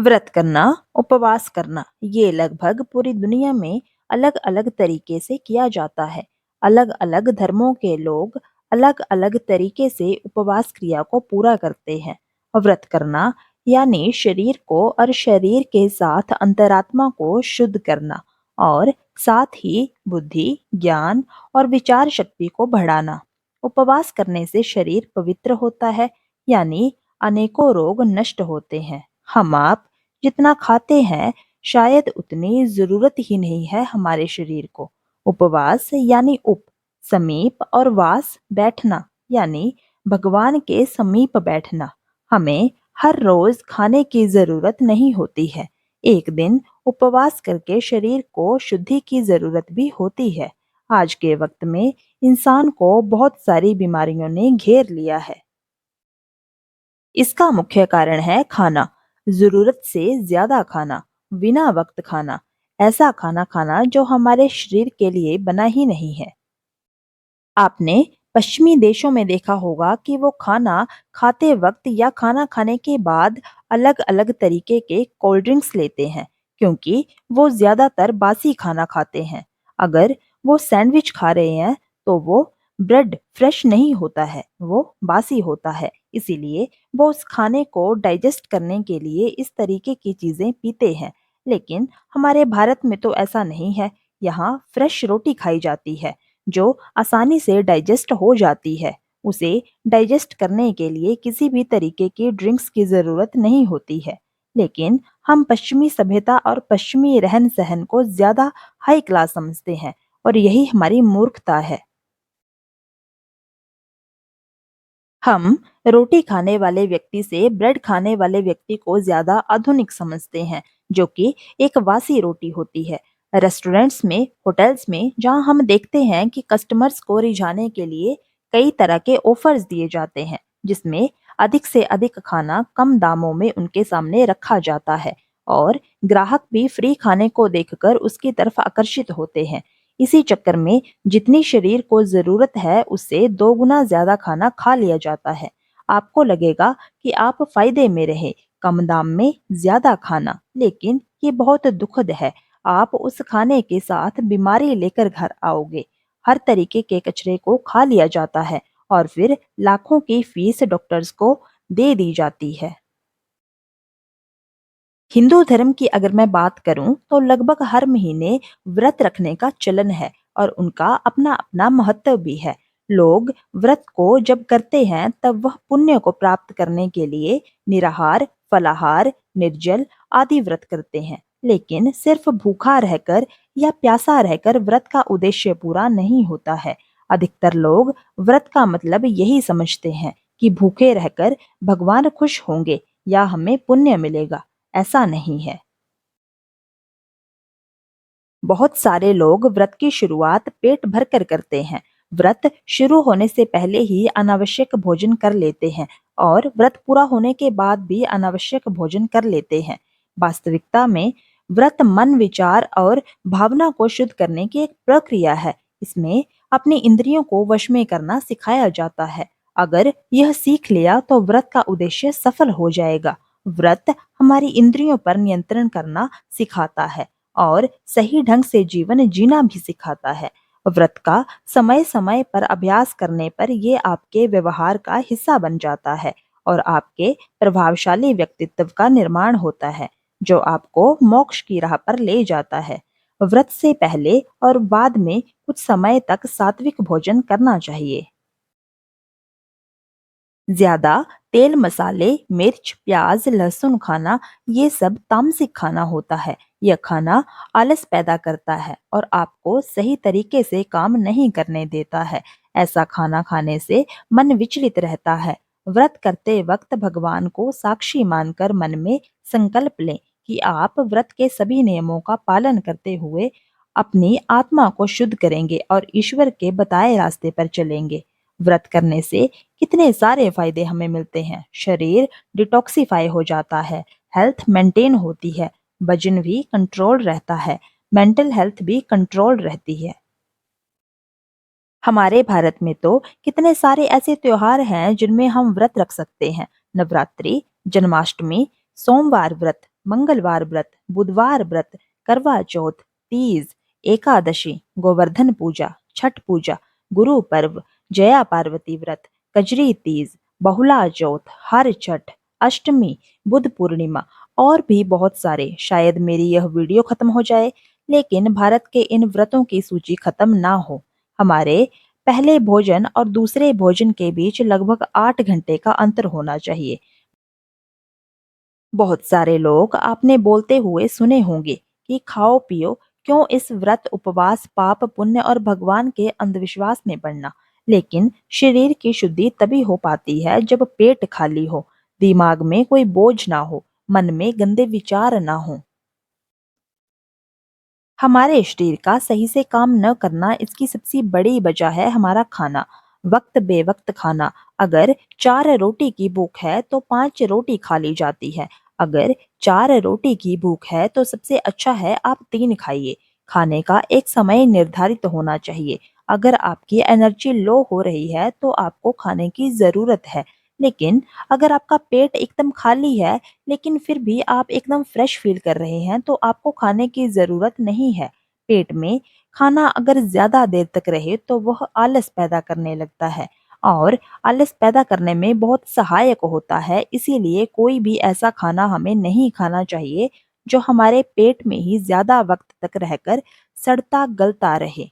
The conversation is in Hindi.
व्रत करना, उपवास करना, ये लगभग पूरी दुनिया में अलग-अलग तरीके से किया जाता है। अलग-अलग धर्मों के लोग अलग-अलग तरीके से उपवास क्रिया को पूरा करते हैं। व्रत करना यानी शरीर को और शरीर के साथ अंतरात्मा को शुद्ध करना और साथ ही बुद्धि, ज्ञान और विचार शक्ति को बढ़ाना। उपवास करने से शरीर पवित्र होता है, यानी अनेकों रोग नष्ट होते हैं। हम आप जितना खाते हैं शायद उतनी जरूरत ही नहीं है हमारे शरीर को। उपवास यानी समीप और वास बैठना, यानी भगवान के समीप बैठना। हमें हर रोज खाने की जरूरत नहीं होती है। एक दिन उपवास करके शरीर को शुद्धि की जरूरत भी होती है। आज के वक्त में इंसान को बहुत सारी बीमारियों ने घेर लिया है। इसका मुख्य कारण है खाना, जरूरत से ज्यादा खाना, बिना वक्त खाना, ऐसा खाना खाना जो हमारे शरीर के लिए बना ही नहीं है। आपने पश्चिमी देशों में देखा होगा कि वो खाना खाते वक्त या खाना खाने के बाद अलग-अलग तरीके के कोल्ड ड्रिंक्स लेते हैं, क्योंकि वो ज्यादातर बासी खाना खाते हैं। अगर वो सैंडविच खा रहे हैं तो वो ब्रेड फ्रेश नहीं होता है, वो बासी होता है। इसीलिए वो उस खाने को डाइजेस्ट करने के लिए इस तरीके की चीजें पीते हैं। लेकिन हमारे भारत में तो ऐसा नहीं है। यहाँ फ्रेश रोटी खाई जाती है जो आसानी से डाइजेस्ट हो जाती है। उसे डाइजेस्ट करने के लिए किसी भी तरीके की ड्रिंक्स की ज़रूरत नहीं होती है। लेकिन हम पश्चिमी सभ्यता और पश्चिमी रहन-सहन को ज़्यादा हाई क्लास समझते हैं और यही हमारी मूर्खता है। हम रोटी खाने वाले व्यक्ति से ब्रेड खाने वाले व्यक्ति को ज्यादा आधुनिक समझते हैं, जो कि एक वासी रोटी होती है। रेस्टोरेंट्स में, होटल्स में जहां हम देखते हैं कि कस्टमर्स को रिझाने के लिए कई तरह के ऑफर्स दिए जाते हैं, जिसमें अधिक से अधिक खाना कम दामों में उनके सामने रखा जाता है और ग्राहक भी फ्री खाने को देखकर उसकी तरफ आकर्षित होते हैं। इसी चक्कर में जितनी शरीर को जरूरत है उससे 2 गुना ज्यादा खाना खा लिया जाता है। आपको लगेगा कि आप फायदे में रहे, कम दाम में ज्यादा खाना, लेकिन ये बहुत दुखद है। आप उस खाने के साथ बीमारी लेकर घर आओगे। हर तरीके के कचरे को खा लिया जाता है और फिर लाखों की फीस डॉक्टर्स को दे दी जाती है। हिंदू धर्म की अगर मैं बात करूं तो लगभग हर महीने व्रत रखने का चलन है और उनका अपना अपना महत्व भी है। लोग व्रत को जब करते हैं तब वह पुण्य को प्राप्त करने के लिए निराहार, फलाहार, निर्जल आदि व्रत करते हैं। लेकिन सिर्फ भूखा रहकर या प्यासा रहकर व्रत का उद्देश्य पूरा नहीं होता है। अधिकतर लोग व्रत का मतलब यही समझते हैं कि भूखे रहकर भगवान खुश होंगे या हमें पुण्य मिलेगा। ऐसा नहीं है। बहुत सारे लोग व्रत की शुरुआत पेट भर कर करते हैं। व्रत शुरू होने से पहले ही अनावश्यक भोजन कर लेते हैं और व्रत पूरा होने के बाद भी अनावश्यक भोजन कर लेते हैं। वास्तविकता में व्रत मन, विचार और भावना को शुद्ध करने की एक प्रक्रिया है। इसमें अपनी इंद्रियों को वश में करना सिखाया जाता है। अगर यह सीख लिया तो व्रत का उद्देश्य सफल हो जाएगा। व्रत हमारी इंद्रियों पर नियंत्रण करना सिखाता है और सही ढंग से जीवन जीना भी सिखाता है। व्रत का समय समय पर अभ्यास करने पर ये आपके व्यवहार का हिस्सा बन जाता है और आपके प्रभावशाली व्यक्तित्व का निर्माण होता है, जो आपको मोक्ष की राह पर ले जाता है। व्रत से पहले और बाद में कुछ समय तक सात्विक भोजन करना चाहिए। ज्यादा तेल, मसाले, मिर्च, प्याज, लहसुन खाना ये सब तामसिक खाना होता है। यह खाना आलस पैदा करता है और आपको सही तरीके से काम नहीं करने देता है। ऐसा खाना खाने से मन विचलित रहता है। व्रत करते वक्त भगवान को साक्षी मानकर मन में संकल्प लें कि आप व्रत के सभी नियमों का पालन करते हुए अपनी आत्मा को शुद्ध करेंगे और ईश्वर के बताए रास्ते पर चलेंगे। व्रत करने से कितने सारे फायदे हमें मिलते हैं। शरीर डिटॉक्सिफाई हो जाता है, हेल्थ मेंटेन होती है, वजन भी कंट्रोल रहता है, मेंटल हेल्थ भी कंट्रोल रहती है। हमारे भारत में तो कितने सारे ऐसे त्योहार हैं जिनमें हम व्रत रख सकते हैं। नवरात्रि, जन्माष्टमी, सोमवार व्रत, मंगलवार व्रत, बुधवार व्रत, करवा चौथ, तीज, एकादशी, गोवर्धन पूजा, छठ पूजा, गुरु पर्व, जया पार्वती व्रत, कजरी तीज, बहुला चौथ, हर छठ, अष्टमी, बुद्ध पूर्णिमा और भी बहुत सारे। शायद मेरी यह वीडियो खत्म हो जाए, लेकिन भारत के इन व्रतों की सूची खत्म ना हो। हमारे पहले भोजन और दूसरे भोजन के बीच लगभग 8 घंटे का अंतर होना चाहिए। बहुत सारे लोग आपने बोलते हुए सुने होंगे कि खाओ पियो क्यों, इस व्रत उपवास पाप पुण्य और भगवान के अंधविश्वास में पड़ना। लेकिन शरीर की शुद्धि तभी हो पाती है जब पेट खाली हो, दिमाग में कोई बोझ ना हो, मन में गंदे विचार ना हो। हमारे शरीर का सही से काम न करना, इसकी सबसे बड़ी वजह है हमारा खाना, वक्त बेवक्त खाना। अगर 4 रोटी की भूख है तो 5 रोटी खा ली जाती है। अगर 4 रोटी की भूख है तो सबसे अच्छा है आप 3 खाइए। खाने का एक समय निर्धारित होना चाहिए। अगर आपकी एनर्जी लो हो रही है तो आपको खाने की जरूरत है। लेकिन अगर आपका पेट एकदम खाली है, लेकिन फिर भी आप एकदम फ्रेश फील कर रहे हैं, तो आपको खाने की ज़रूरत नहीं है। पेट में खाना अगर ज़्यादा देर तक रहे तो वह आलस पैदा करने लगता है, और आलस पैदा करने में बहुत सहायक होता है। इसीलिए कोई भी ऐसा खाना हमें नहीं खाना चाहिए जो हमारे पेट में ही ज़्यादा वक्त तक रहकर सड़ता गलता रहे।